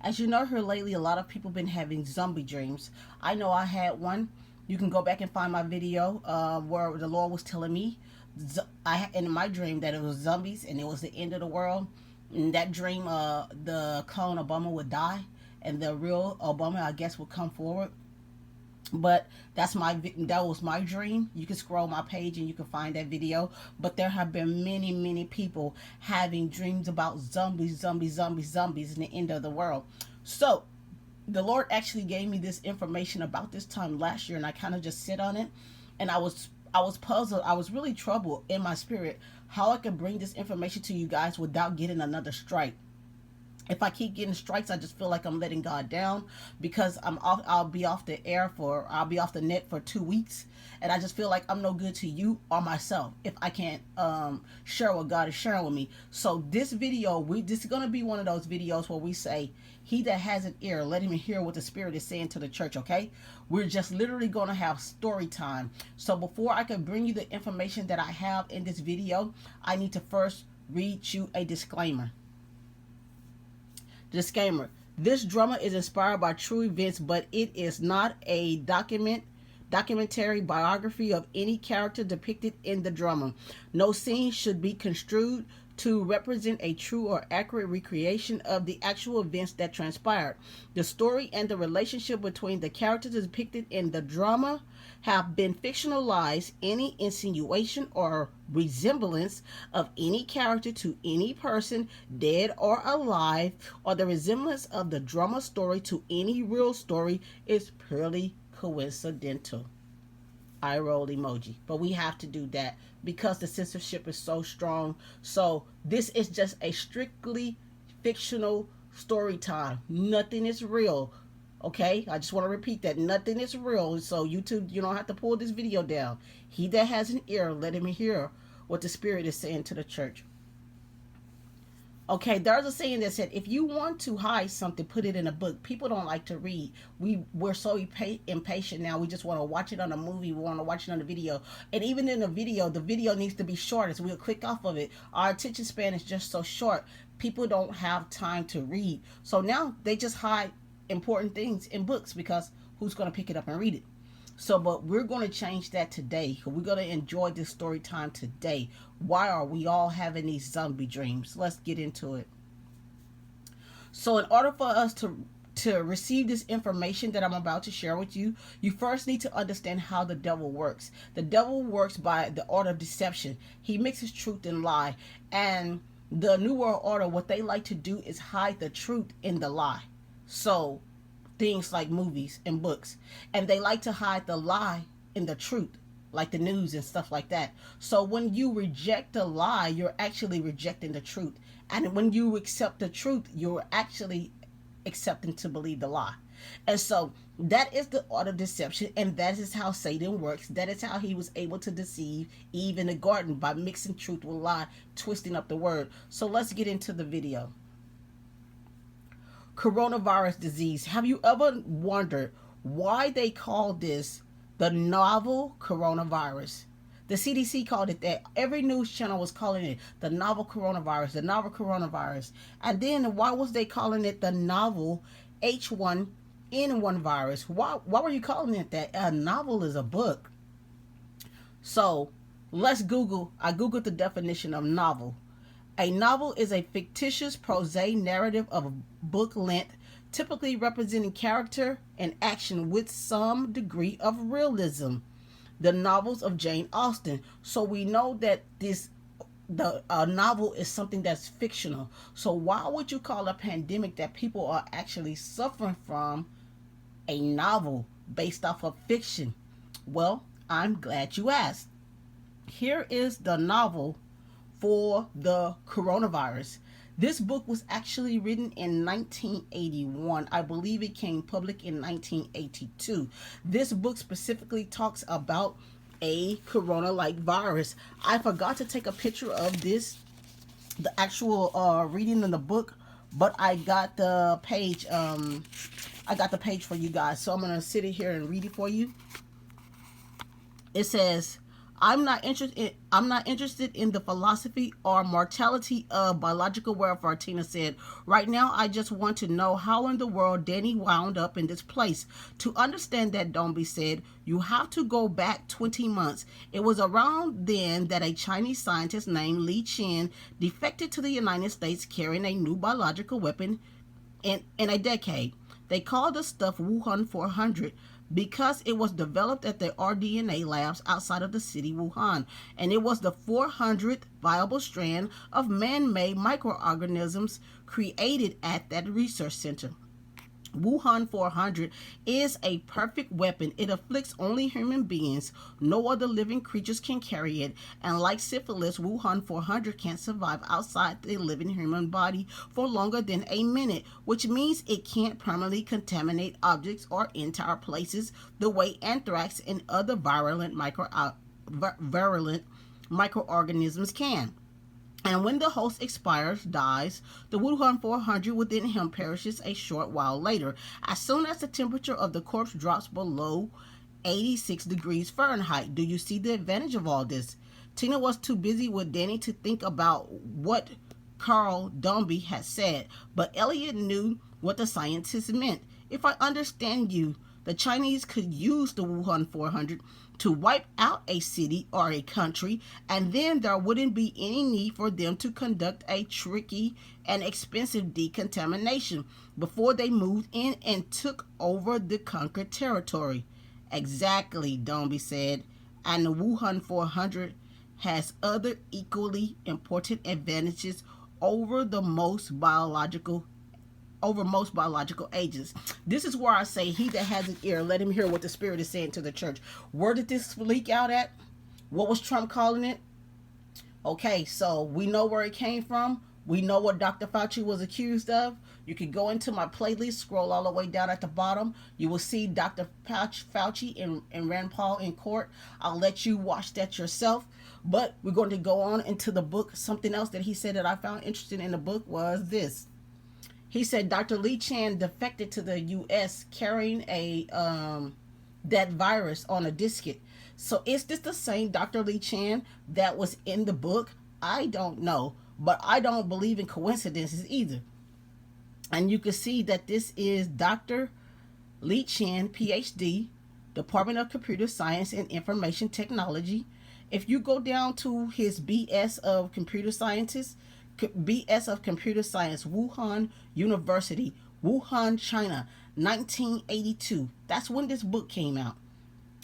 As you know, here lately, a lot of people been having zombie dreams. I know I had one. You can go back and find my video where the Lord was telling me in my dream that it was zombies and it was the end of the world. In that dream, the clone Obama would die, and the real Obama, I guess, would come forward. But that was my dream. You can scroll my page and you can find that video. But there have been many people having dreams about zombies in the end of the world. So the Lord actually gave me this information about this time last year, and I kind of just sit on it, and I was puzzled. I was really troubled in my spirit how I could bring this information to you guys without getting another strike. If I keep getting strikes, I just feel like I'm letting God down, because I'll be off the air I'll be off the net for 2 weeks, and I just feel like I'm no good to you or myself if I can't share what God is sharing with me. So this video, this is gonna be one of those videos where we say, "He that has an ear, let him hear what the Spirit is saying to the church." Okay, we're just literally gonna have story time. So before I can bring you the information that I have in this video, I need to first read you a disclaimer. Disclaimer: this drama is inspired by true events, but it is not a documentary biography of any character depicted in the drama. No scene should be construed to represent a true or accurate recreation of the actual events that transpired. The story and the relationship between the characters depicted in the drama have been fictionalized. Any insinuation or resemblance of any character to any person, dead or alive, or the resemblance of the drama story to any real story is purely coincidental. Eye roll emoji. But we have to do that because the censorship is so strong. So this is just a strictly fictional story time. Nothing is real. Okay, I just want to repeat that nothing is real. So YouTube, you don't have to pull this video down. He that has an ear, let him hear what the Spirit is saying to the church. Okay, there's a saying that said, if you want to hide something, put it in a book. People don't like to read. We're so impatient now. We just want to watch it on a movie. We want to watch it on a video. And even in the video needs to be short, so we'll click off of it. Our attention span is just so short. People don't have time to read. So now they just hide important things in books, because who's going to pick it up and read it? So, but we're going to change that today. We're going to enjoy this story time today. Why are we all having these zombie dreams? Let's get into it. So in order for us to receive this information that I'm about to share with you, you first need to understand how the devil works. The devil works by the art of deception. He mixes truth and lie. And the New World Order, what they like to do is hide the truth in the lie. So things like movies and books, and they like to hide the lie in the truth, like the news and stuff like that. So when you reject the lie, you're actually rejecting the truth, and when you accept the truth, you're actually accepting to believe the lie. And so that is the art of deception, and that is how Satan works. That is how he was able to deceive Eve in the garden, by mixing truth with lie, twisting up the word. So let's get into the video. Coronavirus disease. Have you ever wondered why they call this the novel coronavirus? The CDC called it that. Every news channel was calling it the novel coronavirus, the novel coronavirus. And then why was they calling it the novel H1N1 virus? Why were you calling it that? A novel is a book. So let's Google. I Googled the definition of novel. A novel is a fictitious prose narrative of book length, typically representing character and action with some degree of realism. The novels of Jane Austen. So we know that the novel is something that's fictional. So why would you call a pandemic that people are actually suffering from a novel based off of fiction? Well, I'm glad you asked. Here is the novel for the coronavirus. This book was actually written in 1981. I believe it came public in 1982. This book specifically talks about a corona-like virus. I forgot to take a picture of this, the actual reading in the book, but I got the page. I got the page for you guys, so I'm gonna sit it here and read it for you. It says, I'm not interested in the philosophy or mortality of biological warfare, Tina said. Right now, I just want to know how in the world Danny wound up in this place. To understand that, Dombey said, you have to go back 20 months. It was around then that a Chinese scientist named Li Chen defected to the United States carrying a new biological weapon in a decade. They called the stuff Wuhan 400 because it was developed at the rDNA labs outside of the city Wuhan, and it was the 400th viable strand of man-made microorganisms created at that research center. Wuhan 400 is a perfect weapon. It afflicts only human beings. No other living creatures can carry it. And like syphilis, Wuhan 400 can't survive outside the living human body for longer than a minute, which means it can't permanently contaminate objects or entire places the way anthrax and other virulent microorganisms can. And when the host expires, dies, the Wuhan 400 within him perishes a short while later, as soon as the temperature of the corpse drops below 86 degrees Fahrenheit. Do you see the advantage of all this? Tina was too busy with Danny to think about what Carl Dombey had said, but Elliot knew what the scientist meant. If I understand you, the Chinese could use the Wuhan 400 to wipe out a city or a country, and then there wouldn't be any need for them to conduct a tricky and expensive decontamination before they moved in and took over the conquered territory. Exactly, Dombey said, and the Wuhan 400 has other equally important advantages over most biological agents. This is where I say, he that has an ear, let him hear what the Spirit is saying to the church. Where did this leak out at? What was Trump calling it? Okay, so we know where it came from. We know what Dr. Fauci was accused of. You can go into my playlist, scroll all the way down at the bottom. You will see Dr. Fauci and Rand Paul in court. I'll let you watch that yourself. But we're going to go on into the book. Something else that he said that I found interesting in the book was this. He said Dr. Li Chen defected to the U.S. carrying that virus on a diskette. So is this the same Dr. Li Chen that was in the book? I don't know, but I don't believe in coincidences either. And you can see that this is Dr. Li Chen, PhD, Department of Computer Science and Information Technology. If you go down to his BS of Computer Scientist, BS of Computer Science, Wuhan University, Wuhan, China, 1982. That's when this book came out.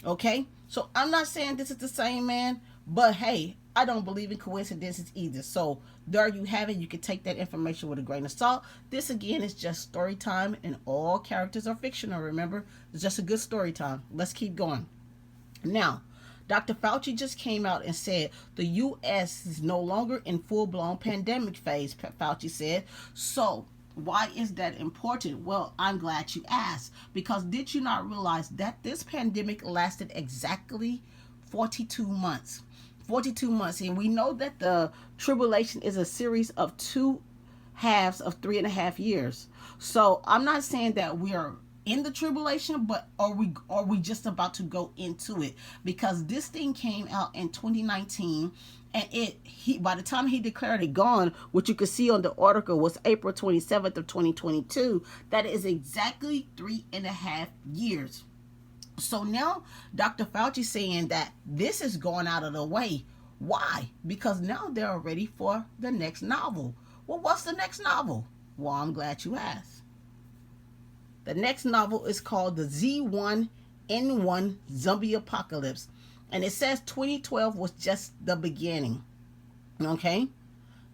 Okay? So I'm not saying this is the same man, but hey, I don't believe in coincidences either. So there you have it. You can take that information with a grain of salt. This again is just story time, and all characters are fictional. Remember, it's just a good story time. Let's keep going. Now, Dr. Fauci just came out and said the U.S. is no longer in full-blown pandemic phase, Fauci said. So why is that important? Well, I'm glad you asked, because did you not realize that this pandemic lasted exactly 42 months? 42 months. And we know that the tribulation is a series of 2 halves of 3.5 years. So I'm not saying that we are in the tribulation, but are we just about to go into it? Because this thing came out in 2019, and by the time he declared it gone, which you can see on the article was April 27th of 2022, that is exactly 3.5 years. So now Dr. Fauci saying that this is going out of the way. Why? Because now they're ready for the next novel. Well, what's the next novel? Well, I'm glad you asked. The next novel is called The Z1N1 Zombie Apocalypse. And it says 2012 was just the beginning. Okay?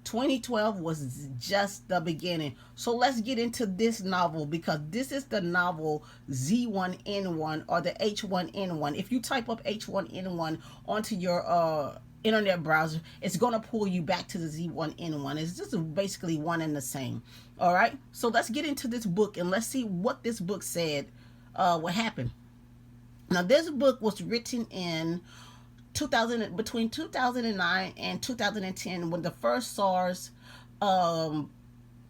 2012 was just the beginning. So let's get into this novel, because this is the novel Z1N1 or the H1N1. If you type up H1N1 onto your internet browser, it's going to pull you back to the Z1N1. It's just basically one and the same. All right, so let's get into this book and let's see what this book said, what happened. Now, this book was written in between 2009 and 2010, when the first SARS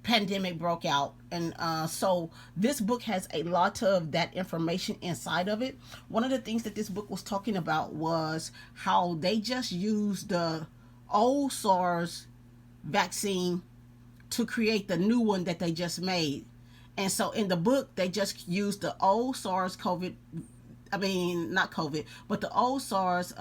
pandemic broke out. And so this book has a lot of that information inside of it. One of the things that this book was talking about was how they just used the old SARS vaccine to create the new one that they just made. And so in the book, they just used the old SARS COVID, I mean, not COVID, but the old SARS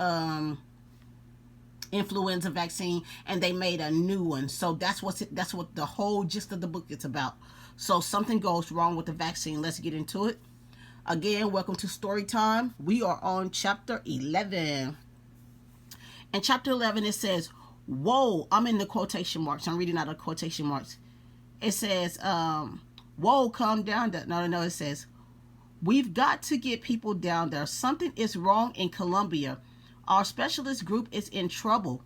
influenza vaccine, and they made a new one. So that's what the whole gist of the book is about. So something goes wrong with the vaccine. Let's get into it. Again, welcome to Story Time. We are on chapter 11. In chapter 11, it says, whoa, I'm in the quotation marks. I'm reading out of quotation marks. It says, whoa, calm down. No, it says, we've got to get people down there. Something is wrong in Colombia. Our specialist group is in trouble.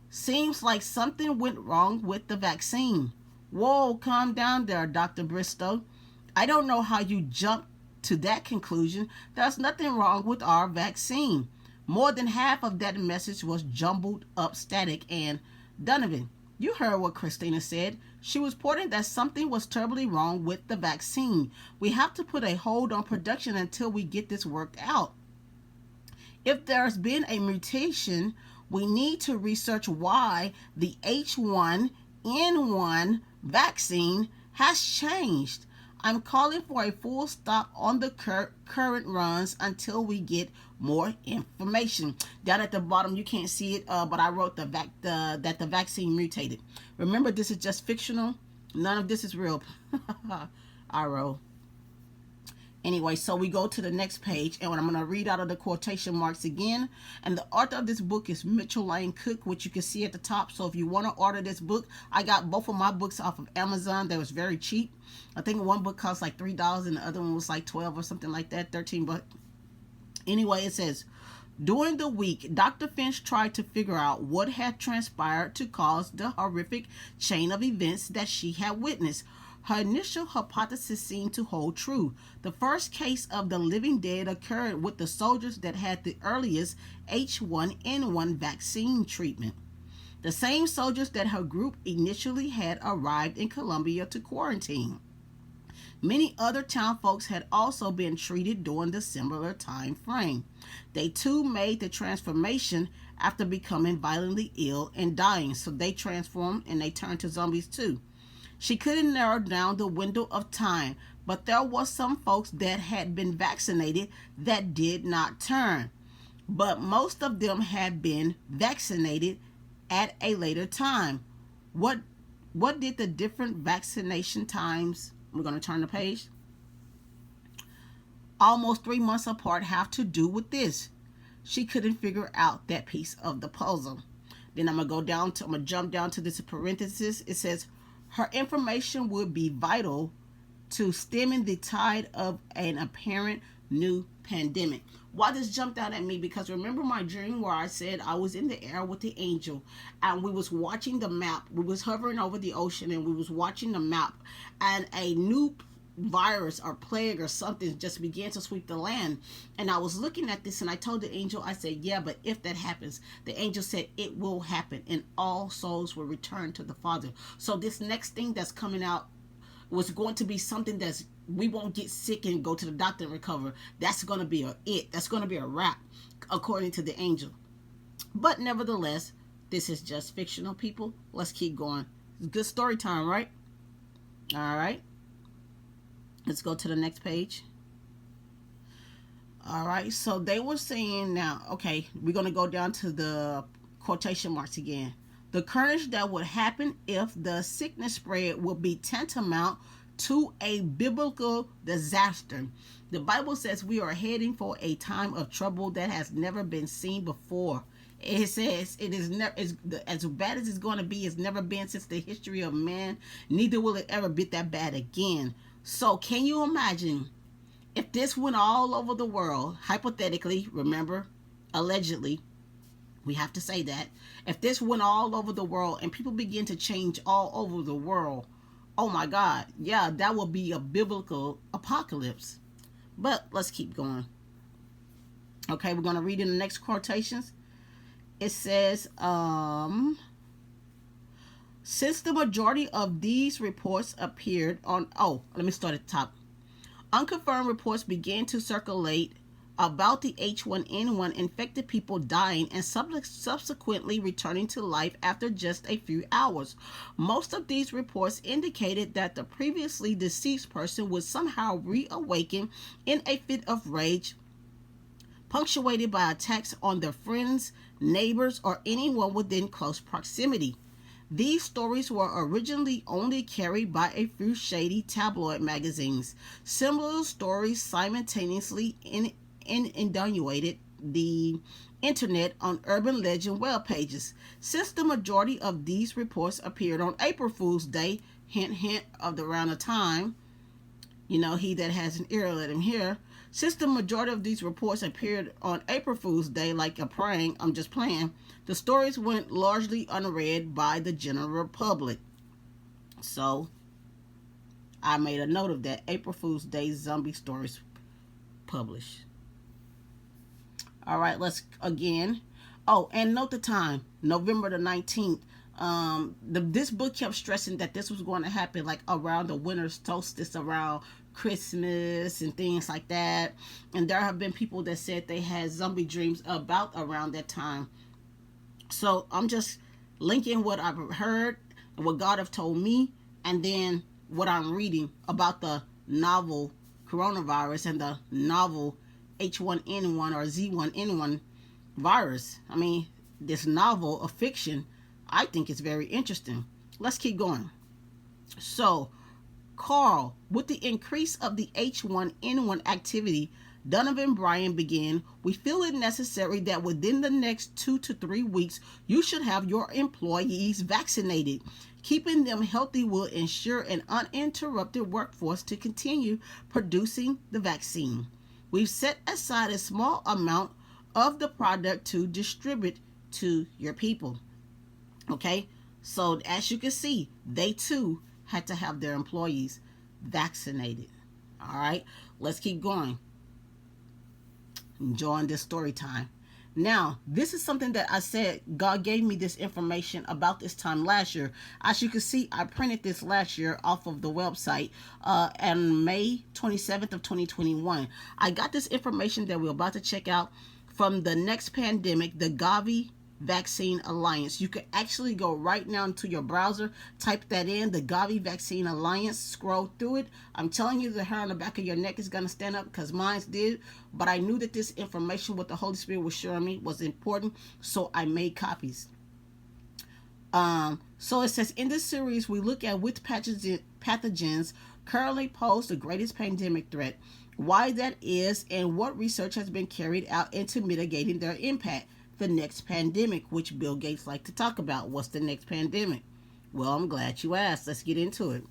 Seems like something went wrong with the vaccine. Whoa, calm down there, Dr. Bristow. I don't know how you jumped to that conclusion. There's nothing wrong with our vaccine. More than half of that message was jumbled up static. And Donovan, you heard what Christina said. She was reporting that something was terribly wrong with the vaccine. We have to put a hold on production until we get this worked out. If there's been a mutation, we need to research why the H1N1 vaccine has changed. I'm calling for a full stop on the current runs until we get more information. Down at the bottom, you can't see it, but I wrote that the vaccine mutated. Remember, this is just fictional. None of this is real. I wrote. Anyway, so we go to the next page, and I'm going to read out of the quotation marks again. And the author of this book is Mitchell Lane Cook, which you can see at the top. So if you want to order this book, I got both of my books off of Amazon. They was very cheap. I think one book cost like $3 and the other one was like $12 or something like that, $13. Anyway, it says, during the week, Dr. Finch tried to figure out what had transpired to cause the horrific chain of events that she had witnessed. Her initial hypothesis seemed to hold true. The first case of the living dead occurred with the soldiers that had the earliest H1N1 vaccine treatment. The same soldiers that her group initially had arrived in Colombia to quarantine. Many other town folks had also been treated during the similar time frame. They too made the transformation after becoming violently ill and dying. So they transformed and they turned to zombies too. She couldn't narrow down the window of time, but there was some folks that had been vaccinated that did not turn. But most of them had been vaccinated at a later time. What did the different vaccination times, we're going to turn the page, almost 3 months apart, have to do with this? She couldn't figure out that piece of the puzzle. Then I'm going to jump down to this parenthesis. It says, her information would be vital to stemming the tide of an apparent new pandemic. Why this jumped out at me? Because remember my dream where I said I was in the air with the angel and we was watching the map. We was hovering over the ocean and we was watching the map, and a new virus or plague or something just began to sweep the land. And I was looking at this and I told the angel, I said, yeah, but if that happens, the angel said it will happen and all souls will return to the Father. So this next thing that's coming out was going to be something that's, we won't get sick and go to the doctor and recover. That's going to be that's going to be a wrap according to the angel. But nevertheless, this is just fictional, people. Let's keep going. It's good story time, right? All right. Let's go to the next page. All right, so they were saying now, okay, we're going to go down to the quotation marks again. The carnage that would happen if the sickness spread would be tantamount to a biblical disaster. The Bible says we are heading for a time of trouble that has never been seen before. It says it is never as bad as it's going to be. It's never been since the history of man. Neither will it ever be that bad again. So can you imagine if this went all over the world, hypothetically, remember, allegedly, we have to say that, if this went all over the world and people begin to change all over the world, oh my God, yeah, that would be a biblical apocalypse. But let's keep going. Okay, we're going to read in the next quotations. It says, Since the majority of these reports appeared on, let me start at the top. Unconfirmed reports began to circulate about the H1N1 infected people dying and subsequently returning to life after just a few hours. Most of these reports indicated that the previously deceased person would somehow reawaken in a fit of rage, punctuated by attacks on their friends, neighbors, or anyone within close proximity. These stories were originally only carried by a few shady tabloid magazines. Similar stories simultaneously inundated the internet on urban legend web pages. Since the majority of these reports appeared on April Fool's Day, hint hint of the round of time, he that has an ear, let him hear. Since the majority of these reports appeared on April Fool's Day like a prank, I'm just playing, the stories went largely unread by the general public. So, I made a note of that. April Fool's Day zombie stories published. All right, let's again. Oh, and note the time, November the 19th. This book kept stressing that this was going to happen like around the winter solstice, around Christmas and things like that. And there have been people that said they had zombie dreams about around that time. So I'm just linking what I've heard and what God have told me, and then what I'm reading about the novel coronavirus and the novel H1N1 or Z1N1 virus. I mean, this novel of fiction, I think it's very interesting. Let's keep going. So, Carl, with the increase of the H1N1 activity, Donovan Bryan began, we feel it necessary that within the next 2 to 3 weeks, you should have your employees vaccinated. Keeping them healthy will ensure an uninterrupted workforce to continue producing the vaccine. We've set aside a small amount of the product to distribute to your people. Okay, so as you can see, they too had to have their employees vaccinated. All right, let's keep going. Enjoying this story time. Now, this is something that I said God gave me this information about this time last year. As you can see, I printed this last year off of the website on May 27th of 2021. I got this information that we're about to check out from the next pandemic, the Gavi Vaccine Alliance. You can actually go right now into your browser, type that in, the Gavi Vaccine Alliance, scroll through it. I'm telling you, the hair on the back of your neck is going to stand up because mine did, but I knew that this information, what the Holy Spirit was showing me, was important, so I made copies. So it says, in this series, we look at which pathogens currently pose the greatest pandemic threat, why that is, and what research has been carried out into mitigating their impact. The next pandemic, which Bill Gates liked to talk about. What's the next pandemic? Well, I'm glad you asked. Let's get into it.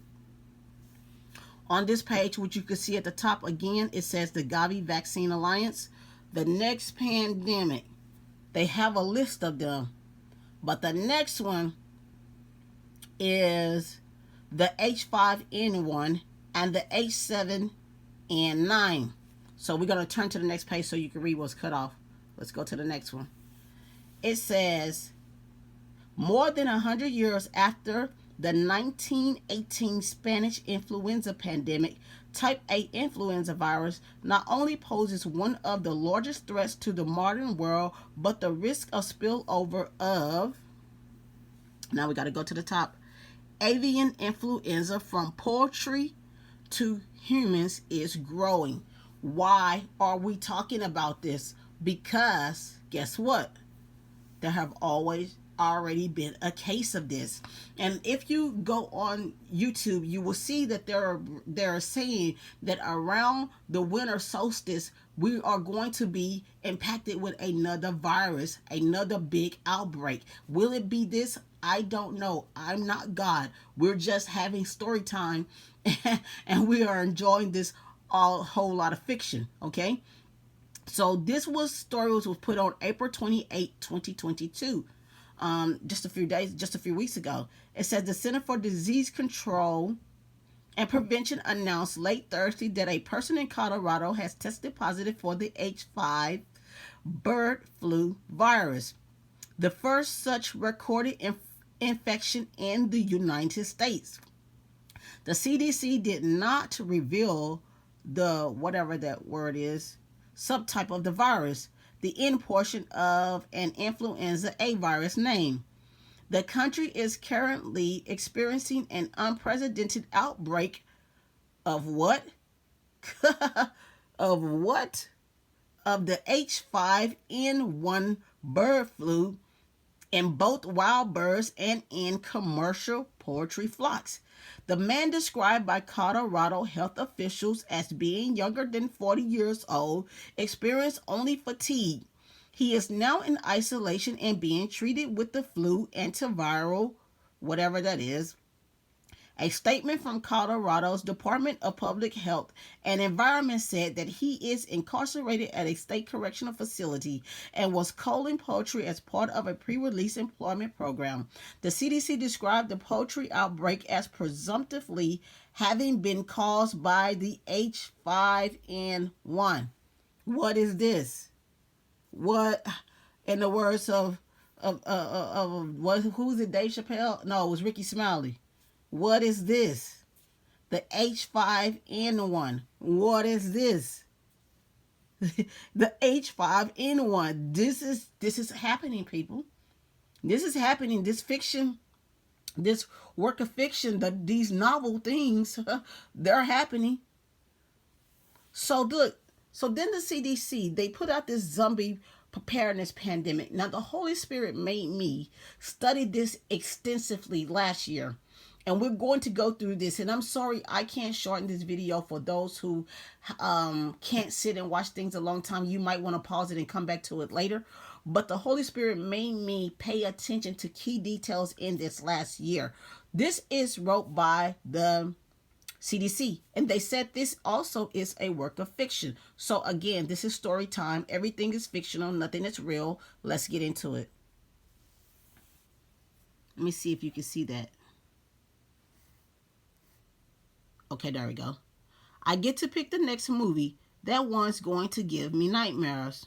On this page, which you can see at the top again, it says the Gavi Vaccine Alliance. The next pandemic. They have a list of them. But the next one is the H5N1 and the H7N9. So we're going to turn to the next page so you can read what's cut off. Let's go to the next one. It says, more than 100 years after the 1918 Spanish influenza pandemic, type A influenza virus not only poses one of the largest threats to the modern world, but the risk of spillover of, now we got to go to the top, avian influenza from poultry to humans is growing. Why are we talking about this? Because guess what? There have already been a case of this. And if you go on YouTube, you will see that they're saying that around the winter solstice, we are going to be impacted with another virus, another big outbreak. Will it be this? I don't know. I'm not God. We're just having story time and we are enjoying this whole lot of fiction, okay? So this story was put on April 28, 2022. Just a few weeks ago. It says the Center for Disease Control and Prevention announced late Thursday that a person in Colorado has tested positive for the H5 bird flu virus. The first such recorded infection in the United States. The CDC did not reveal the whatever that word is subtype of the virus, the end portion of an influenza A virus name. The country is currently experiencing an unprecedented outbreak of what? Of what? Of the H5N1 bird flu in both wild birds and in commercial poultry flocks. The man, described by Colorado health officials as being younger than 40 years old, experienced only fatigue. He is now in isolation and being treated with the flu antiviral, whatever that is. A statement from Colorado's Department of Public Health and Environment said that he is incarcerated at a state correctional facility and was culling poultry as part of a pre-release employment program. The CDC described the poultry outbreak as presumptively having been caused by the H5N1. What is this? What, in the words of what? Who's it? Dave Chappelle? No, it was Ricky Smiley. What is this? The H5N1. What is this? The H5N1. This is happening, people. This is happening. This fiction, this work of fiction, these novel things, they're happening. So look, so then the CDC, they put out this zombie preparedness pandemic. Now the Holy Spirit made me study this extensively last year. And we're going to go through this. And I'm sorry I can't shorten this video for those who can't sit and watch things a long time. You might want to pause it and come back to it later. But the Holy Spirit made me pay attention to key details in this last year. This is wrote by the CDC. And they said this also is a work of fiction. So again, this is story time. Everything is fictional. Nothing is real. Let's get into it. Let me see if you can see that. Okay, there we go. I get to pick the next movie. That one's going to give me nightmares.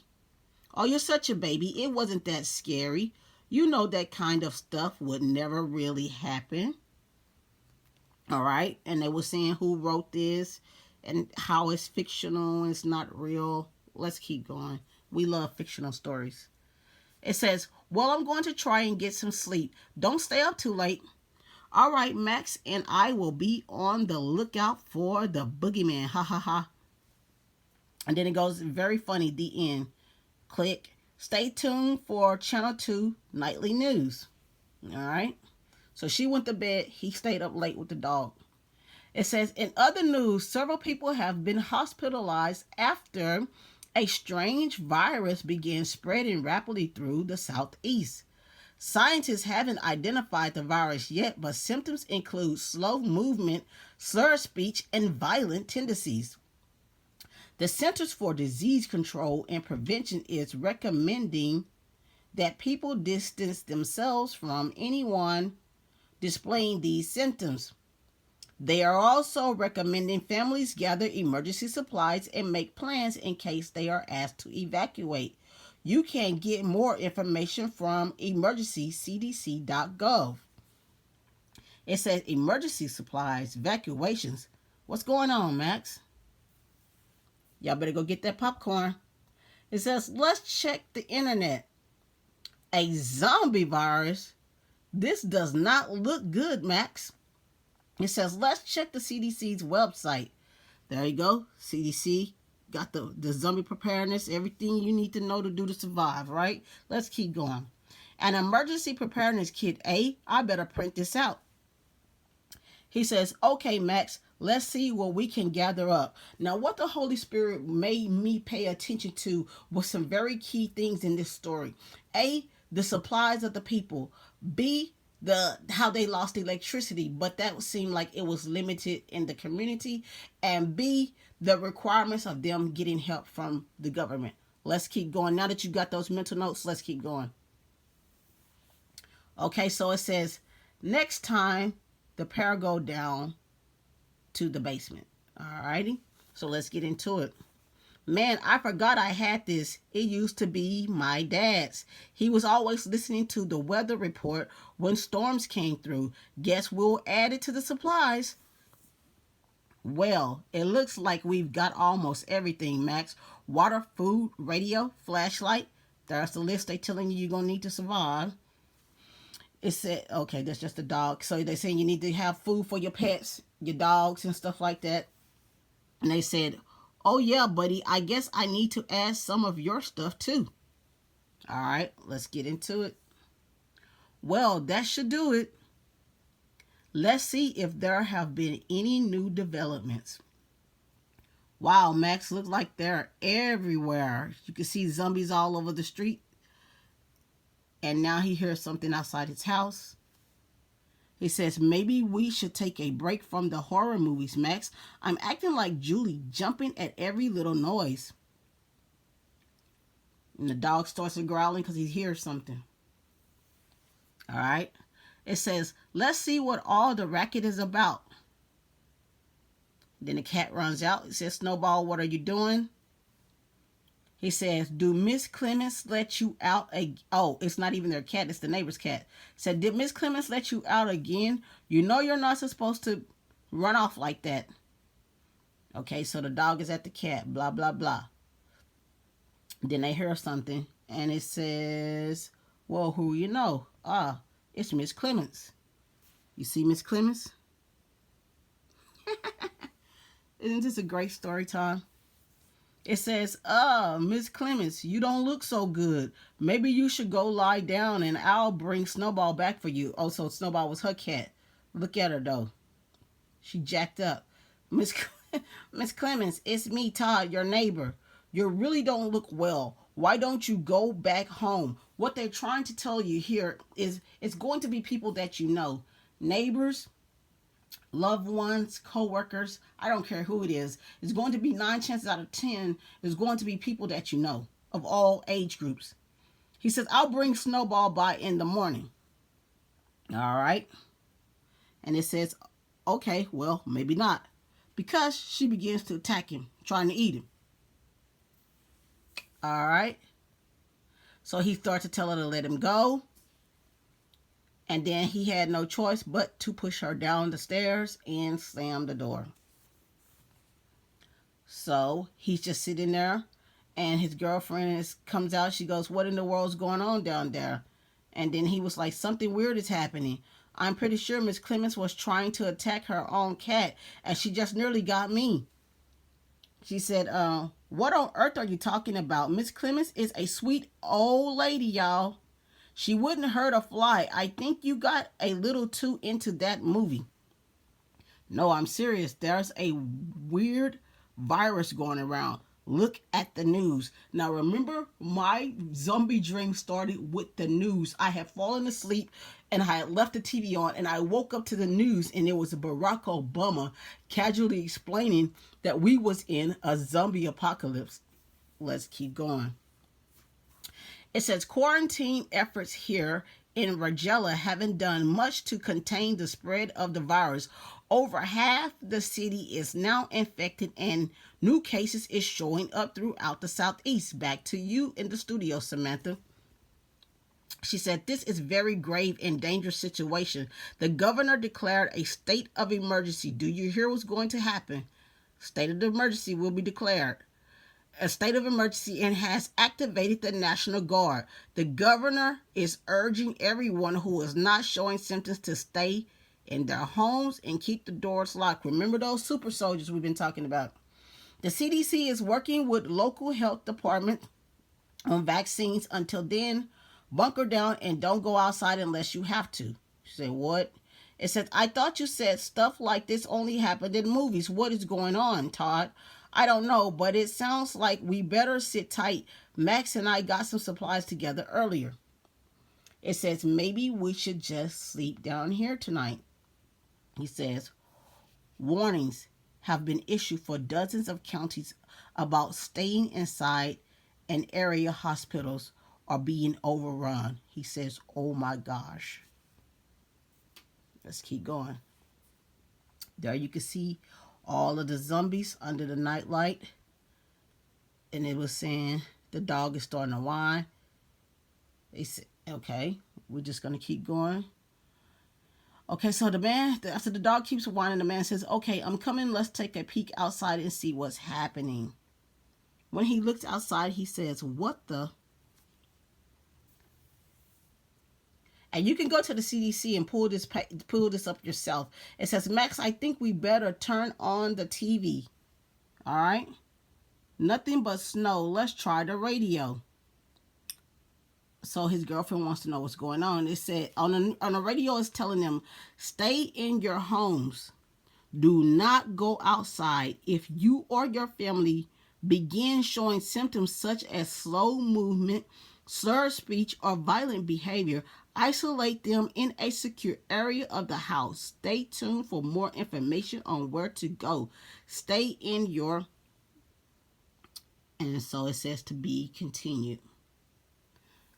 Oh, you're such a baby. It wasn't that scary. You know that kind of stuff would never really happen. All right. And they were saying who wrote this and how it's fictional and it's not real. Let's keep going. We love fictional stories. It says, well, I'm going to try and get some sleep. Don't stay up too late. All right, Max and I will be on the lookout for the boogeyman. Ha ha ha. And then it goes very funny, the end. Click. Stay tuned for Channel 2 Nightly News. All right. So she went to bed. He stayed up late with the dog. It says, in other news, several people have been hospitalized after a strange virus began spreading rapidly through the Southeast. Scientists haven't identified the virus yet, but symptoms include slow movement, slurred speech, and violent tendencies. The Centers for Disease Control and Prevention is recommending that people distance themselves from anyone displaying these symptoms. They are also recommending families gather emergency supplies and make plans in case they are asked to evacuate. You can get more information from emergencycdc.gov. It says emergency supplies, evacuations. What's going on, Max? Y'all better go get that popcorn. It says, let's check the internet. A zombie virus? This does not look good, Max. It says, let's check the CDC's website. There you go, CDC. Got the zombie preparedness, everything you need to know to do to survive, right? Let's keep going. An emergency preparedness kit. I better print this out. He says, okay, Max, let's see what we can gather up. Now, what the Holy Spirit made me pay attention to was some very key things in this story. A, the supplies of the people. B, how they lost electricity, but that seemed like it was limited in the community. And B, the requirements of them getting help from the government. Let's keep going. Now that you got those mental notes, let's keep going. Okay, so it says, next time the pair go down to the basement. Alrighty, so let's get into it. Man, I forgot I had this. It used to be my dad's. He was always listening to the weather report when storms came through. Guess we'll add it to the supplies. Well, it looks like we've got almost everything, Max. Water, food, radio, flashlight. There's the list they telling you you're going to need to survive. It said, okay, that's just a dog. So they're saying you need to have food for your pets, your dogs, and stuff like that. And they said, oh, yeah, buddy, I guess I need to add some of your stuff too. All right, let's get into it. Well, that should do it. Let's see if there have been any new developments. Wow, Max, looks like they're everywhere. You can see zombies all over the street. And now he hears something outside his house. He says, maybe we should take a break from the horror movies, Max. I'm acting like Julie, jumping at every little noise. And the dog starts growling because he hears something. All right. It says, let's see what all the racket is about. Then the cat runs out. It says, Snowball, what are you doing? He says, do Miss Clemens let you out? Oh, it's not even their cat. It's the neighbor's cat. Said, did Miss Clemens let you out again? You know you're not supposed to run off like that. Okay, so the dog is at the cat. Blah, blah, blah. Then they hear something. And it says, well, who you know? It's Miss Clemens. You see Miss Clemens? Isn't this a great story time? It says, Miss Clemens, you don't look so good. Maybe you should go lie down and I'll bring Snowball back for you. Oh, so Snowball was her cat. Look at her, though. She jacked up. Miss Clemens, it's me, Todd, your neighbor. You really don't look well. Why don't you go back home? What they're trying to tell you here is it's going to be people that you know. Neighbors, loved ones, co-workers, I don't care who it is. It's going to be 9 chances out of 10 is going to be people that you know of all age groups. He says, I'll bring Snowball by in the morning. All right. And it says, okay, well, maybe not. Because she begins to attack him, trying to eat him. All right. So he starts to tell her to let him go. And then he had no choice but to push her down the stairs and slam the door. So he's just sitting there, and his girlfriend comes out. She goes, what in the world's going on down there? And then he was like, something weird is happening. I'm pretty sure Miss Clemens was trying to attack her own cat, and she just nearly got me. She said, what on earth are you talking about? Miss Clemens is a sweet old lady, y'all. She wouldn't hurt a fly. I think you got a little too into that movie. No, I'm serious. There's a weird virus going around. Look at the news. Now, remember, my zombie dream started with the news. I had fallen asleep and I had left the TV on, and I woke up to the news, and it was Barack Obama casually explaining that we was in a zombie apocalypse. Let's keep going. It says quarantine efforts here in Regella haven't done much to contain the spread of the virus. Over half the city is now infected and new cases is showing up throughout the southeast. Back to you in the studio, Samantha. She said, this is very grave and dangerous situation. The governor declared a state of emergency. Do you hear what's going to happen? State of emergency will be declared. A state of emergency and has activated the National Guard. The governor is urging everyone who is not showing symptoms to stay in their homes and keep the doors locked. Remember those super soldiers we've been talking about. The CDC is working with local health department on vaccines. Until then, bunker down and don't go outside unless you have to. She said, what? It says, I thought you said stuff like this only happened in movies. What is going on, Todd? I don't know, but it sounds like we better sit tight. Max and I got some supplies together earlier. It says, maybe we should just sleep down here tonight. He says, warnings have been issued for dozens of counties about staying inside, and area hospitals are being overrun. He says, oh my gosh. Let's keep going. There you can see all of the zombies under the nightlight. and it was saying the dog is starting to whine. They said, okay, we're just going to keep going. Okay, so the man, after the dog keeps whining, the man says, okay, I'm coming. Let's take a peek outside and see what's happening. When he looks outside, he says, what the? And you can go to the CDC and pull this up yourself. It says, Max, I think we better turn on the TV. All right? Nothing but snow. Let's try the radio. So his girlfriend wants to know what's going on. It said on the radio, it's telling them, stay in your homes. Do not go outside. If you or your family begin showing symptoms such as slow movement, slurred speech, or violent behavior, isolate them in a secure area of the house. Stay tuned for more information on where to go. Stay in your... And so it says to be continued.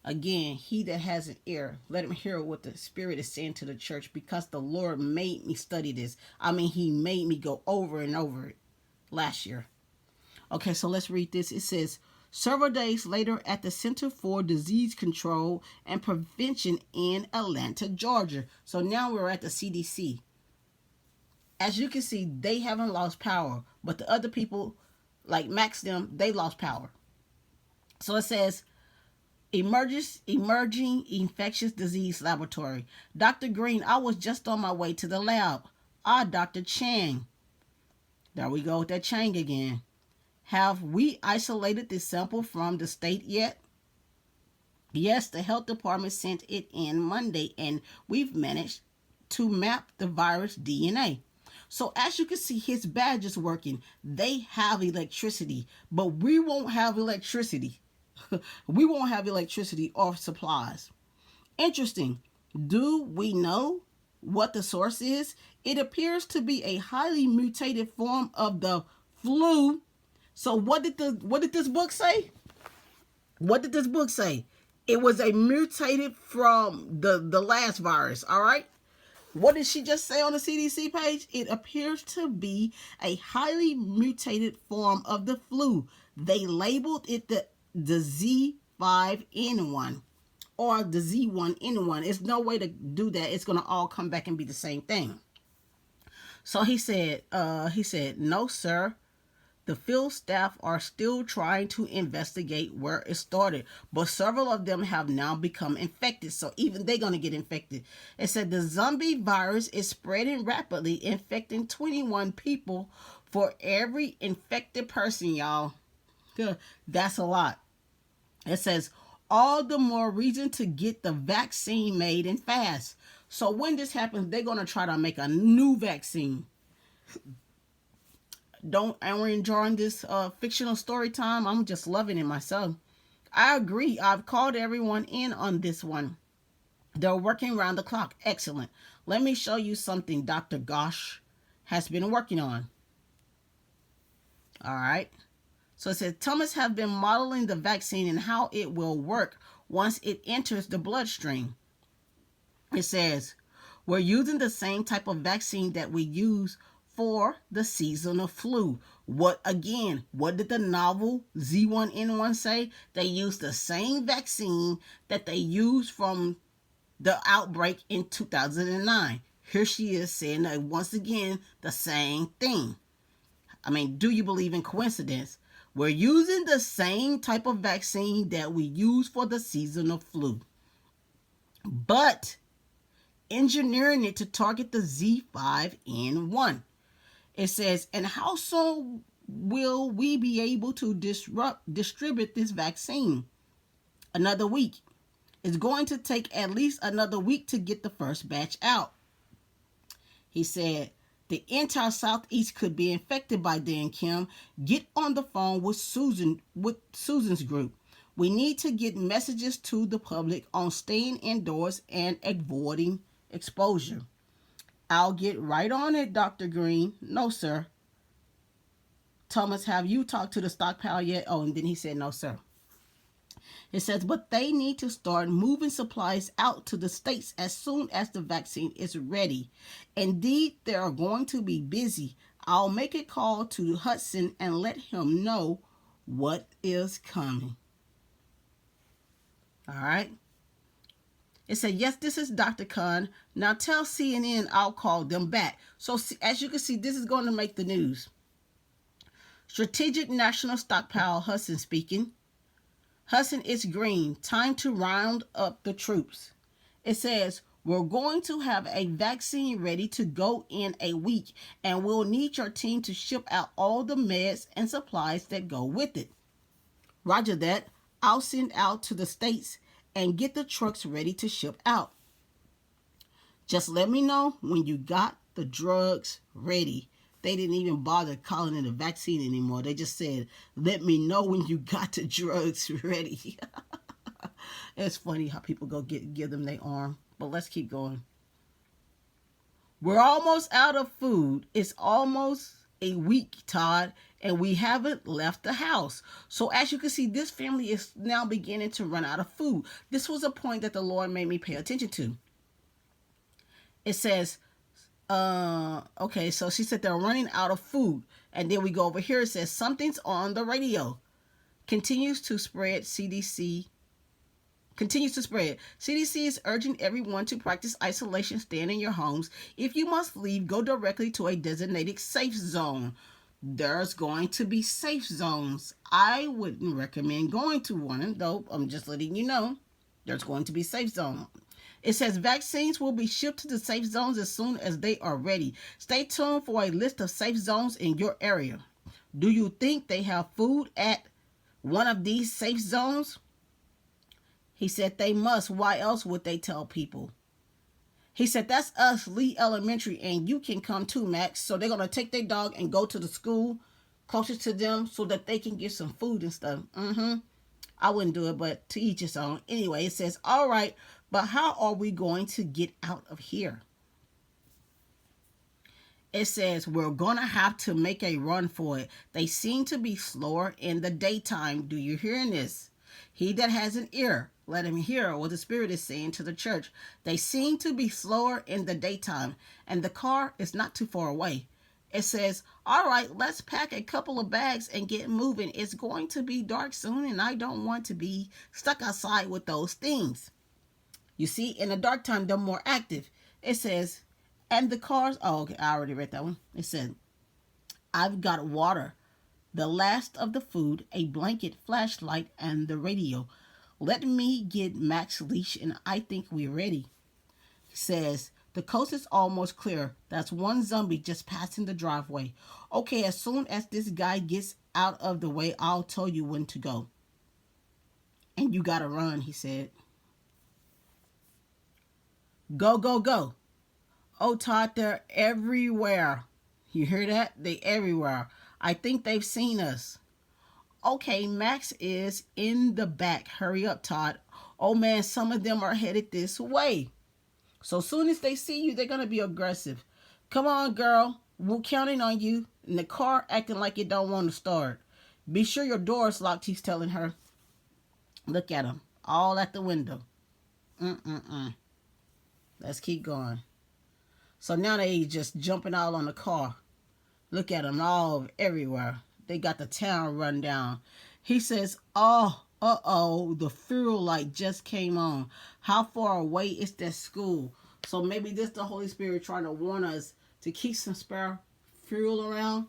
Again, he that has an ear, let him hear what the Spirit is saying to the church, because the Lord made me study this. I mean, he made me go over and over it last year. Okay, so let's read this. It says, several days later at the Center for Disease Control and Prevention in Atlanta, Georgia. So now we're at the CDC. As you can see, they haven't lost power, but the other people, like Max them, they lost power. So it says, Emerging Infectious Disease Laboratory. Dr. Green, I was just on my way to the lab. Dr. Chang. There we go with that Chang again. Have we isolated the sample from the state yet? Yes, the health department sent it in Monday, and we've managed to map the virus DNA. So as you can see, his badge is working. They have electricity, but we won't have electricity. We won't have electricity or supplies. Interesting. Do we know what the source is? It appears to be a highly mutated form of the flu. So what did this book say? What did this book say? It was a mutated from the last virus, all right? What did she just say on the CDC page? It appears to be a highly mutated form of the flu. They labeled it the Z5N1 or the Z1N1. It's no way to do that. It's going to all come back and be the same thing. So he said, no, sir. The field staff are still trying to investigate where it started, but several of them have now become infected. So even they're going to get infected. It said the zombie virus is spreading rapidly, infecting 21 people for every infected person, y'all. That's a lot. It says, all the more reason to get the vaccine made and fast. So when this happens, they're going to try to make a new vaccine. I'm enjoying this fictional story time. I'm just loving it myself. I agree. I've called everyone in on this one. They're working around the clock. Excellent. Let me show you something Dr. Gosh has been working on. All right. So it says, Thomas have been modeling the vaccine and how it will work once it enters the bloodstream. It says, we're using the same type of vaccine that we use for the seasonal flu. What did the novel Z1N1 say? They used the same vaccine that they used from the outbreak in 2009. Here she is saying that once again, the same thing. I mean, do you believe in coincidence? We're using the same type of vaccine that we use for the seasonal flu, but engineering it to target the Z5N1. It says, and how soon will we be able to distribute this vaccine? Another week. It's going to take at least another week to get the first batch out. He said, the entire Southeast could be infected by then, Kim. Get on the phone with Susan's group. We need to get messages to the public on staying indoors and avoiding exposure. I'll get right on it, Dr. Green. No, sir. Thomas, have you talked to the stockpile yet? Oh, and then he said, no, sir. It says, but they need to start moving supplies out to the states as soon as the vaccine is ready. Indeed, they are going to be busy. I'll make a call to Hudson and let him know what is coming. All right. It said, yes, this is Dr. Khan. Now tell CNN I'll call them back. So as you can see, this is going to make the news. Strategic National Stockpile, Hudson speaking. Hudson, it's green. Time to round up the troops. It says, we're going to have a vaccine ready to go in a week, and we'll need your team to ship out all the meds and supplies that go with it. Roger that. I'll send out to the states and get the trucks ready to ship out. Just let me know when you got the drugs ready. They didn't even bother calling it a vaccine anymore. They just said, let me know when you got the drugs ready. It's funny how people go give them their arm. But let's keep going. We're almost out of food. It's almost a week, Todd, and we haven't left the house. So as you can see, this family is now beginning to run out of food. This was a point that the Lord made me pay attention to. It says, okay, so she said they're running out of food. And then we go over here. It says something's on the radio. Continues to spread. CDC is urging everyone to practice isolation, staying in your homes. If you must leave, go directly to a designated safe zone. There's going to be safe zones. I wouldn't recommend going to one, though I'm just letting you know. There's going to be safe zone. It says vaccines will be shipped to the safe zones as soon as they are ready. Stay tuned for a list of safe zones in your area. Do you think they have food at one of these safe zones? He said they must. Why else would they tell people? He said, that's us, Lee Elementary, and you can come too, Max. So they're going to take their dog and go to the school closest to them so that they can get some food and stuff. I wouldn't do it, but to each his own. Anyway, it says, all right, but how are we going to get out of here? It says, we're going to have to make a run for it. They seem to be slower in the daytime. Do you hear this? He that has an ear, let him hear what the Spirit is saying to the church. They seem to be slower in the daytime, and the car is not too far away. It says, all right, let's pack a couple of bags and get moving. It's going to be dark soon, and I don't want to be stuck outside with those things. You see, in the dark time, they're more active. It says, and the cars, oh, okay, I already read that one. It said, I've got water, the last of the food, a blanket, flashlight, and the radio. Let me get Max leash, and I think we're ready. He says, the coast is almost clear. That's one zombie just passing the driveway. Okay, as soon as this guy gets out of the way, I'll tell you when to go. And you gotta run, he said. Go, go, go. Oh, Todd, they're everywhere. You hear that? They everywhere. I think they've seen us. Okay, Max is in the back. Hurry up, Todd. Oh, man, some of them are headed this way. So soon as they see you, they're going to be aggressive. Come on, girl. We're counting on you. In the car, acting like it don't want to start. Be sure your door is locked, he's telling her. Look at them. All at the window. Let's keep going. So now they just jumping out on the car. Look at them all everywhere. They got the town run down. He says, the fuel light just came on. How far away is that school? So maybe this the Holy Spirit trying to warn us to keep some spare fuel around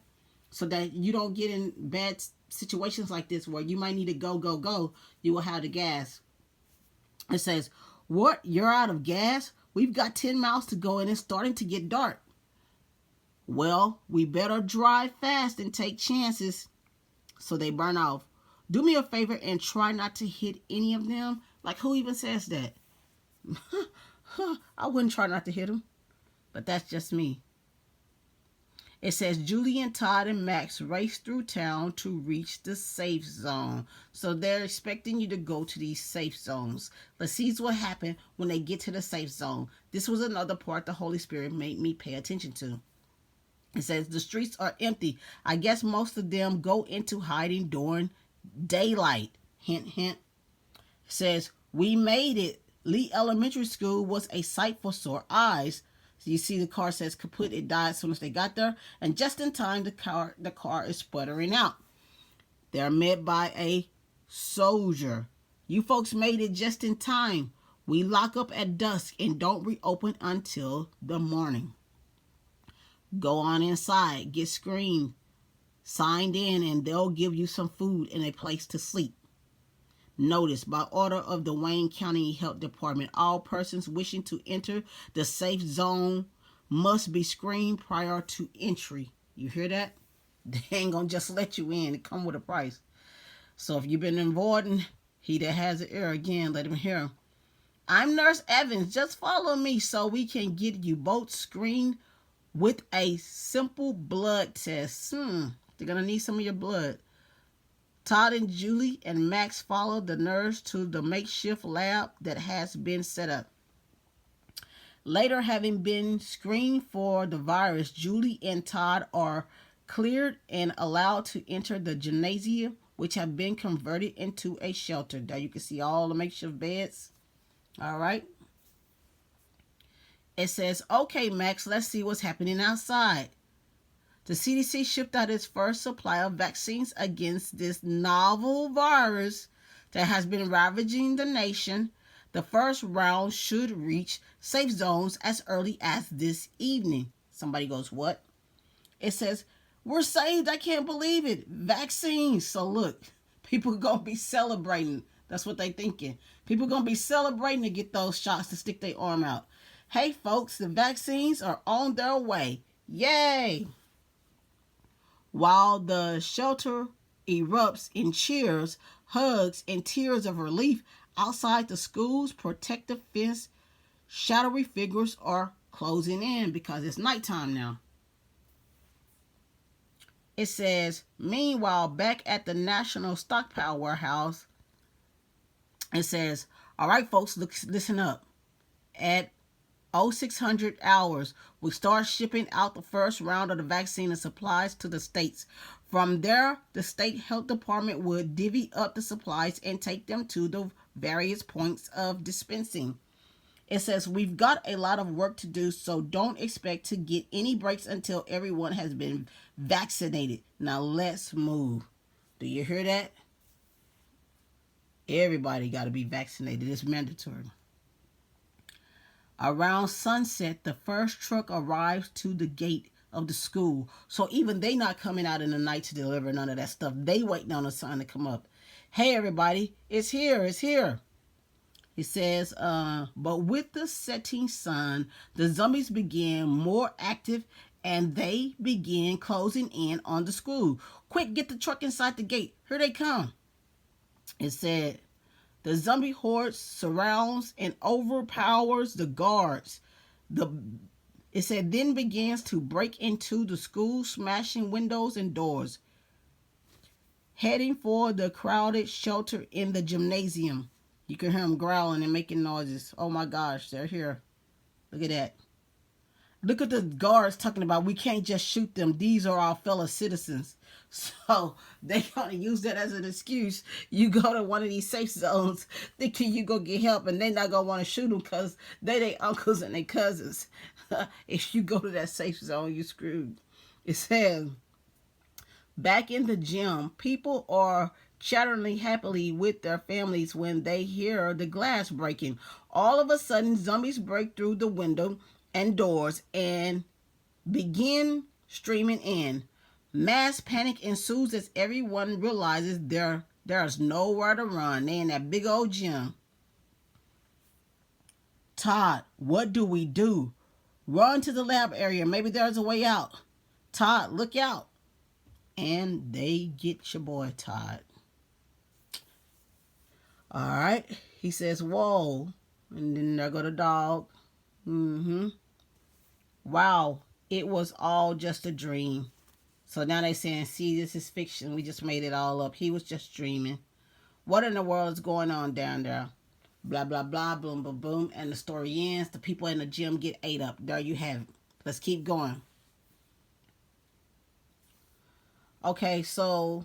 so that you don't get in bad situations like this where you might need to go. You will have the gas. It says, what? You're out of gas? We've got 10 miles to go and it's starting to get dark. Well, we better drive fast and take chances so they burn off. Do me a favor and try not to hit any of them. Like, who even says that? I wouldn't try not to hit them, but that's just me. It says Julian, Todd, and Max race through town to reach the safe zone. So they're expecting you to go to these safe zones. Let's see what happens when they get to the safe zone. This was another part the Holy Spirit made me pay attention to. It says the streets are empty. I guess most of them go into hiding during daylight. Hint, hint. It says, we made it. Lee Elementary School was a sight for sore eyes. So you see the car says kaput. It died as soon as they got there. And just in time, the car is sputtering out. They're met by a soldier. You folks made it just in time. We lock up at dusk and don't reopen until the morning. Go on inside, get screened, signed in, and they'll give you some food and a place to sleep. Notice, by order of the Wayne County Health Department, all persons wishing to enter the safe zone must be screened prior to entry. You hear that? They ain't gonna just let you in. It come with a price. So if you've been avoiding, he that has an ear, again, let him hear. I'm Nurse Evans. Just follow me so we can get you both screened with a simple blood test. They're gonna need some of your blood. Todd and Julie and Max followed the nurse to the makeshift lab that has been set up. Later, having been screened for the virus, Julie and Todd are cleared and allowed to enter the gymnasium, which have been converted into a shelter. There you can see all the makeshift beds. All right. It says, okay, Max, let's see what's happening outside. The CDC shipped out its first supply of vaccines against this novel virus that has been ravaging the nation. The first round should reach safe zones as early as this evening. Somebody goes, what? It says, we're saved. I can't believe it. Vaccines. So look, people are going to be celebrating. That's what they thinking. People are going to be celebrating to get those shots to stick their arm out. Hey, folks, the vaccines are on their way. Yay! While the shelter erupts in cheers, hugs, and tears of relief, outside the school's protective fence, shadowy figures are closing in because it's nighttime now. It says, meanwhile, back at the National Stockpile Warehouse, it says, all right, folks, listen up. At 0600 hours, we start shipping out the first round of the vaccine and supplies to the states. From there, the state health department would divvy up the supplies and take them to the various points of dispensing. It says, we've got a lot of work to do, so don't expect to get any breaks until everyone has been vaccinated. Now let's move. Do you hear that? Everybody got to be vaccinated. It's mandatory. Around sunset, the first truck arrives to the gate of the school. So even they not coming out in the night to deliver none of that stuff. They waiting on a sign to come up. Hey, everybody, it's here, it's here. It says, but with the setting sun, the zombies began more active and they began closing in on the school. Quick, get the truck inside the gate. Here they come. It said, the zombie horde surrounds and overpowers the guards. It said, then begins to break into the school, smashing windows and doors, heading for the crowded shelter in the gymnasium. You can hear them growling and making noises. Oh my gosh, they're here. Look at that. Look at the guards talking about, we can't just shoot them. These are our fellow citizens. So they're going to use that as an excuse. You go to one of these safe zones thinking you go get help, and they're not going to want to shoot them because they their uncles and their cousins. If you go to that safe zone, you're screwed. It says, back in the gym, people are chattering happily with their families when they hear the glass breaking. All of a sudden, zombies break through the window and doors and begin streaming in. Mass panic ensues as everyone realizes there's nowhere to run. They're in that big old gym. Todd, what do we do? Run to the lab area. Maybe there's a way out. Todd, look out. And they get your boy Todd. All right. He says, whoa. And then there go the dog. Wow. It was all just a dream. So now they saying, see, this is fiction. We just made it all up. He was just dreaming. What in the world is going on down there? Blah, blah, blah, boom, boom, boom. And the story ends. The people in the gym get ate up. There you have it. Let's keep going. Okay, so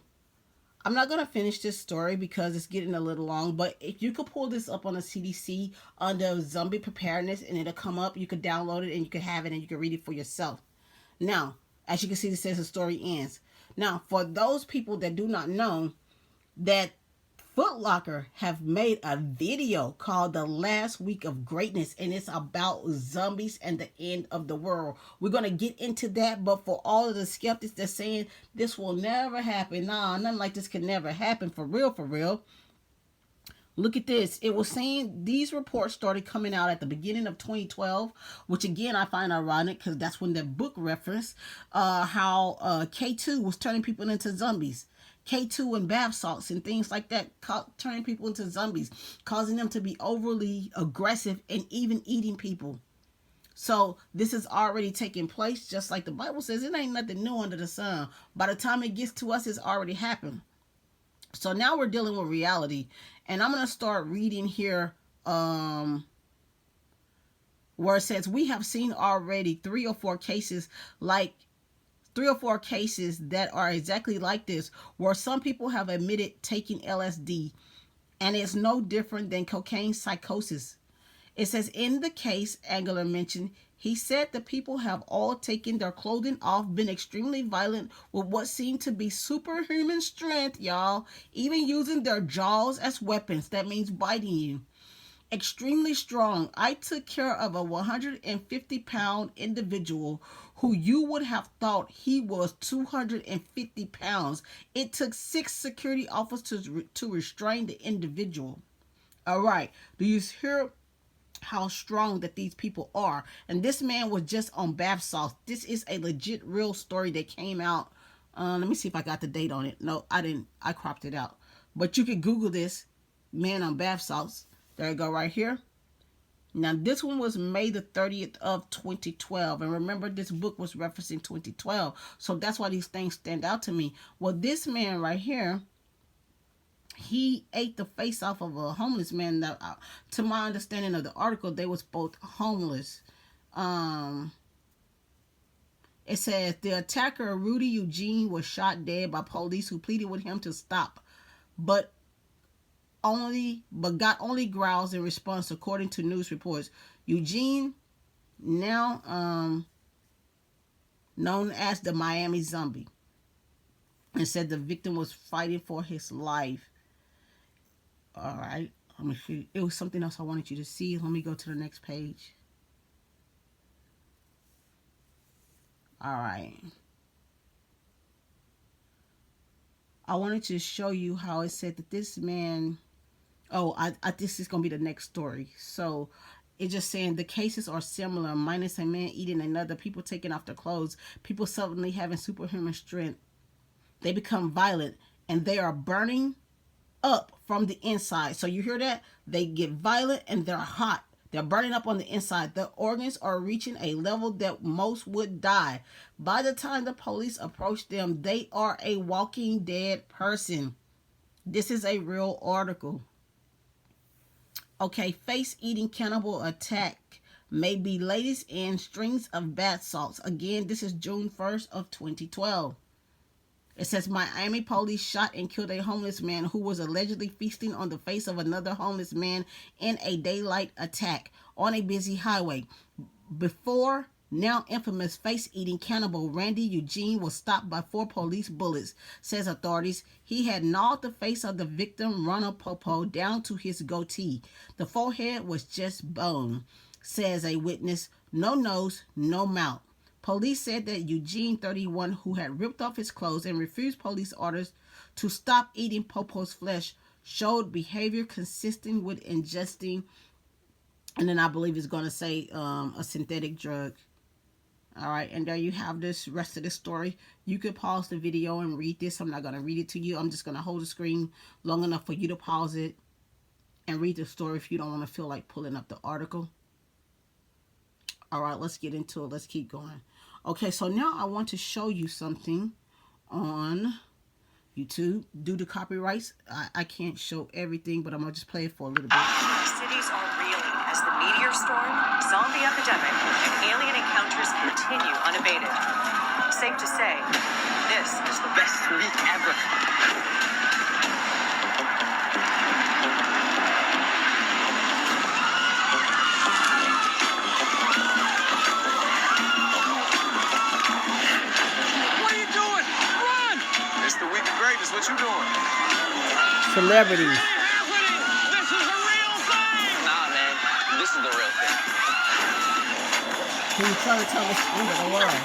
I'm not going to finish this story because it's getting a little long. But if you could pull this up on the CDC under zombie preparedness and it'll come up, you could download it and you could have it and you can read it for yourself. Now, as you can see, it says the story ends. Now, for those people that do not know, that Foot Locker have made a video called The Last Week of Greatness, and it's about zombies and the end of the world. We're going to get into that, but for all of the skeptics that's saying this will never happen, nah, nothing like this can never happen, for real, for real. Look at this. It was saying these reports started coming out at the beginning of 2012, which again I find ironic because that's when the book referenced how K2 was turning people into zombies. K2 and bath salts and things like that, turning people into zombies, causing them to be overly aggressive and even eating people. So this is already taking place, just like the Bible says. It ain't nothing new under the sun. By the time it gets to us, it's already happened. So now we're dealing with reality. And I'm going to start reading here where it says, we have seen already three or four cases that are exactly like this, where some people have admitted taking LSD, and it's no different than cocaine psychosis. It says, in the case Angler mentioned, he said the people have all taken their clothing off, been extremely violent with what seemed to be superhuman strength, y'all, even using their jaws as weapons. That means biting you. Extremely strong. I took care of a 150-pound individual who you would have thought he was 250 pounds. It took 6 security officers to restrain the individual. All right. Do you hear how strong that these people are? And this man was just on bath salts. This is a legit real story that came out. Let me see if I got the date on it. No, I didn't. I cropped it out. But you can Google this, man on bath salts. There you go right here. Now this one was May the 30th of 2012. And remember, this book was referencing 2012. So that's why these things stand out to me. Well, this man right here, he ate the face off of a homeless man. That, to my understanding of the article, they was both homeless. It says the attacker, Rudy Eugene, was shot dead by police who pleaded with him to stop, but got only growls in response, according to news reports. Eugene, now known as the Miami Zombie, and said the victim was fighting for his life. All right, let me see. It was something else I wanted you to see. Let me go to the next page. All right. I wanted to show you how it said that this man... Oh, this is going to be the next story. So it's just saying the cases are similar, minus a man eating another, people taking off their clothes, people suddenly having superhuman strength. They become violent, and they are burning up from the inside. So you hear that? They get violent and they're hot. They're burning up on the inside. The organs are reaching a level that most would die. By the time the police approach them, they are a walking dead person. This is a real article. Okay, face-eating cannibal attack may be latest in strings of bath salts. Again, this is June 1st of 2012. It says Miami police shot and killed a homeless man who was allegedly feasting on the face of another homeless man in a daylight attack on a busy highway. Before now infamous face-eating cannibal Randy Eugene was stopped by 4 police bullets, says authorities. He had gnawed the face of the victim, Ronald Popo, down to his goatee. The forehead was just bone, says a witness. No nose, no mouth. Police said that Eugene, 31, who had ripped off his clothes and refused police orders to stop eating Popo's flesh, showed behavior consistent with ingesting, and then I believe it's going to say a synthetic drug. All right, and there you have this rest of the story. You could pause the video and read this. I'm not going to read it to you. I'm just going to hold the screen long enough for you to pause it and read the story if you don't want to feel like pulling up the article. All right, let's get into it. Let's keep going. Okay, so now I want to show you something on YouTube. Due to copyrights, I can't show everything, but I'm going to just play it for a little bit. Cities are reeling as the meteor storm, zombie epidemic, and alien encounters continue unabated. Safe to say, this is the best week ever. What you doing? celebrities. This is a real thing! Nah, man. This is the real thing. He's trying to tell us the end of the world.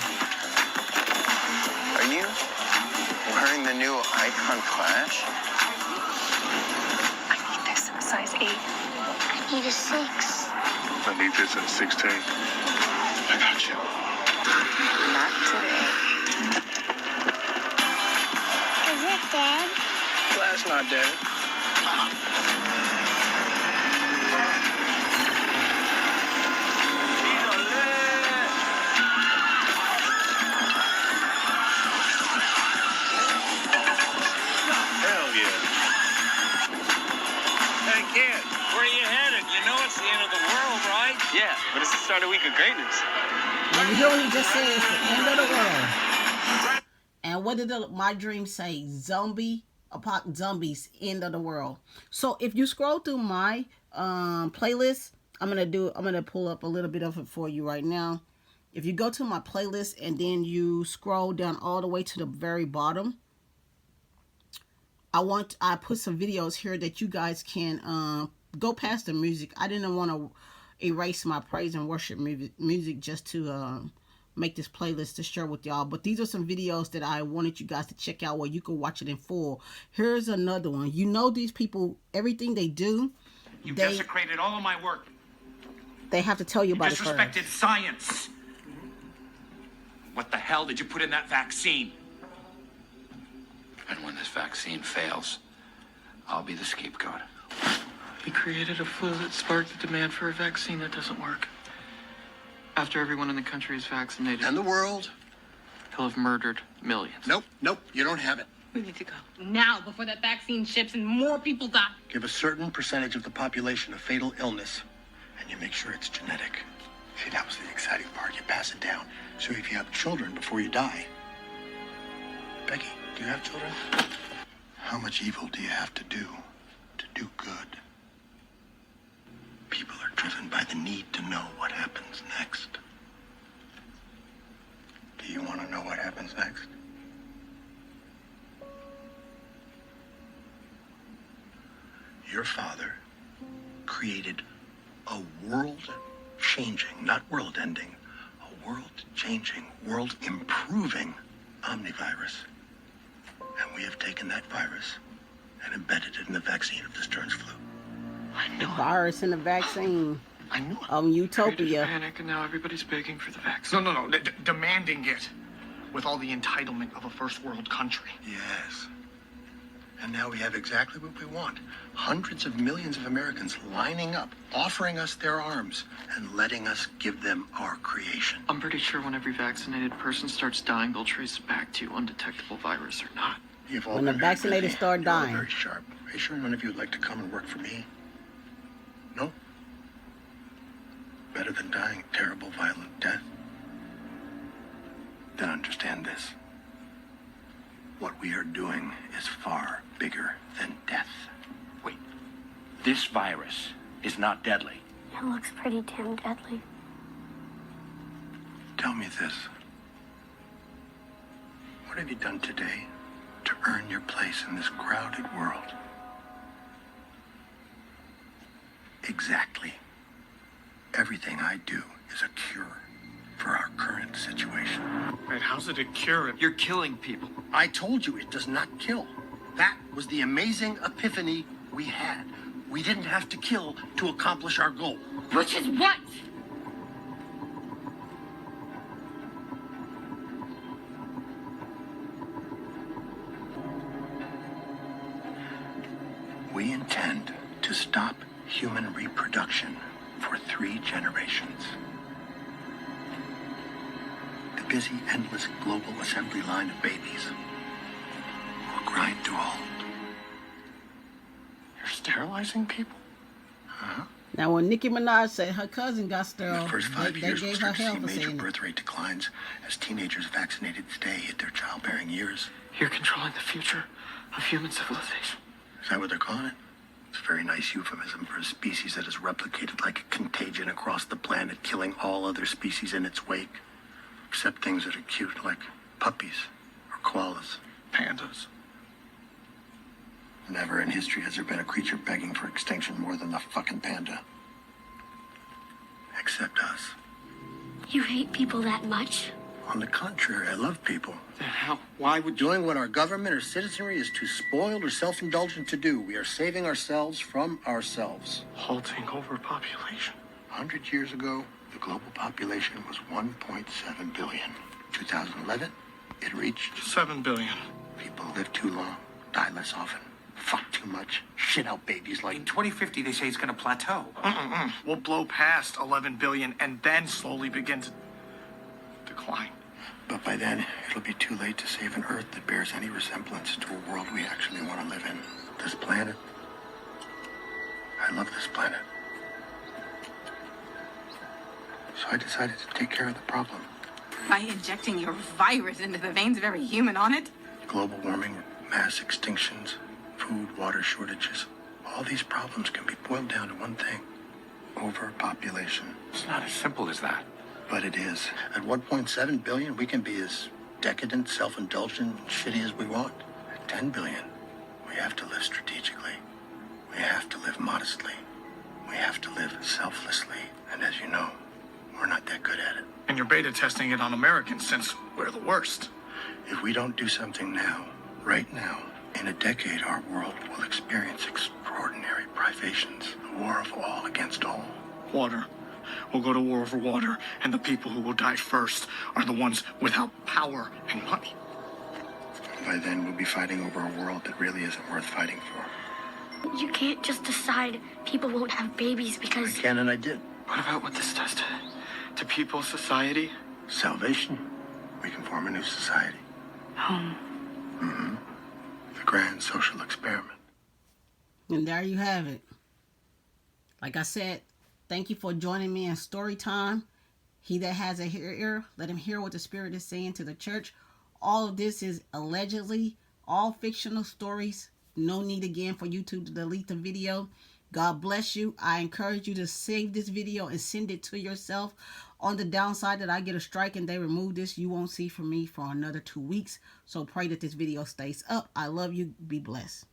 Are you wearing the new Icon Clash? I need this in a size 8. I need a 6. I need this in a 16. I got you. Not today. Is it dead? Class not dead. Hell yeah. Hey, kid, where are you headed? You know it's the end of the world, right? Yeah, but it's the start of a week of greatness. And you hear what he just said? It's the end of the world. And what did my dream say? Zombies, end of the world. So if you scroll through my playlist, I'm gonna pull up a little bit of it for you right now. If you go to my playlist and then you scroll down all the way to the very bottom, I put some videos here that you guys can go past the music. I didn't want to erase my praise and worship music just to make this playlist to share with y'all. But these are some videos that I wanted you guys to check out where you can watch it in full. Here's another one. You know these people, everything they do, You desecrated all of my work. they have to tell you about it first. Disrespected science. What the hell did you put in that vaccine? And when this vaccine fails, I'll be the scapegoat. He created a flu that sparked the demand for a vaccine that doesn't work. After everyone in the country is vaccinated, And the world? he'll have murdered millions. Nope, you don't have it. We need to go now before that vaccine ships and more people die. Give a certain percentage of the population a fatal illness, and you make sure it's genetic. See, that was the exciting part. You pass it down. So if you have children before you die. Becky, do you have children? How much evil do you have to do good? People are driven by the need to know what happens next. Do you want to know what happens next? Your father created a world-changing, not world-ending, a world-changing, world-improving omnivirus. And we have taken that virus and embedded it in the vaccine of this Stearns flu. I know. Virus in the vaccine. I knew it. Created Utopia. panic, and now everybody's begging for the vaccine. No. Demanding it. With all the entitlement of a first world country. Yes. And now we have exactly what we want. Hundreds of millions of Americans lining up, offering us their arms, and letting us give them our creation. I'm pretty sure when every vaccinated person starts dying, they'll trace it back to undetectable virus or not. You've all When the been very vaccinated busy. start You're all dying. very sharp. Are you sure none of you would like to come and work for me? No? Better than dying a terrible, violent death? Then understand this. What we are doing is far bigger than death. Wait, this virus is not deadly. It looks pretty damn deadly. Tell me this. What have you done today to earn your place in this crowded world? Exactly. Everything I do is a cure for our current situation. Wait, how's it a cure? You're killing people. I told you it does not kill. That was the amazing epiphany we had. We didn't have to kill to accomplish our goal. Which is what? We intend to stop human reproduction for 3 generations. The busy, endless global assembly line of babies will grind to a halt. You're sterilizing people? Now, when Nicki Minaj said her cousin got In sterile, the first 5 they years, we'll gave her start to hell see for major saying it. birth rate declines as teenagers vaccinated today hit their childbearing years. You're controlling the future of human civilization. Is that what they're calling it? It's a very nice euphemism for a species that has replicated like a contagion across the planet, killing all other species in its wake. Except things that are cute, like puppies or koalas. Pandas. Never in history has there been a creature begging for extinction more than the fucking panda. Except us. You hate people that much? On the contrary, I love people. Then how? Why would you? Doing what our government or citizenry is too spoiled or self-indulgent to do. We are saving ourselves from ourselves. Halting overpopulation. 100 years ago, the global population was 1.7 billion. 2011, it reached 7 billion. people live too long, die less often, fuck too much, shit out babies like... In 2050, they say it's going to plateau. We'll blow past 11 billion and then slowly begin to decline. But by then, it'll be too late to save an Earth that bears any resemblance to a world we actually want to live in. This planet. I love this planet. So I decided to take care of the problem. By injecting your virus into the veins of every human on it? Global warming, mass extinctions, food, water shortages. All these problems can be boiled down to one thing. Overpopulation. It's not as simple as that. But it is. At 1.7 billion, we can be as decadent, self-indulgent, and shitty as we want. At 10 billion, we have to live strategically. We have to live modestly. We have to live selflessly. And as you know, we're not that good at it. And you're beta testing it on Americans since we're the worst. If we don't do something now, right now, in a decade, our world will experience extraordinary privations. A war of all against all. Water. We'll go to war over water, and the people who will die first are the ones without power and money. By then, we'll be fighting over a world that really isn't worth fighting for. You can't just decide people won't have babies I because... can and I did. What about what this does to people, society? Salvation. We can form a new society. Home. Mm-hmm. The grand social experiment. And there you have it. Like I said, thank you for joining me in story time. He that has a ear, let him hear what the Spirit is saying to the church. All of this is allegedly all fictional stories. No need again for YouTube to delete the video. God bless you. I encourage you to save this video and send it to yourself. On the downside that I get a strike and they remove this, you won't see from me for another 2 weeks. So pray that this video stays up. I love you. Be blessed.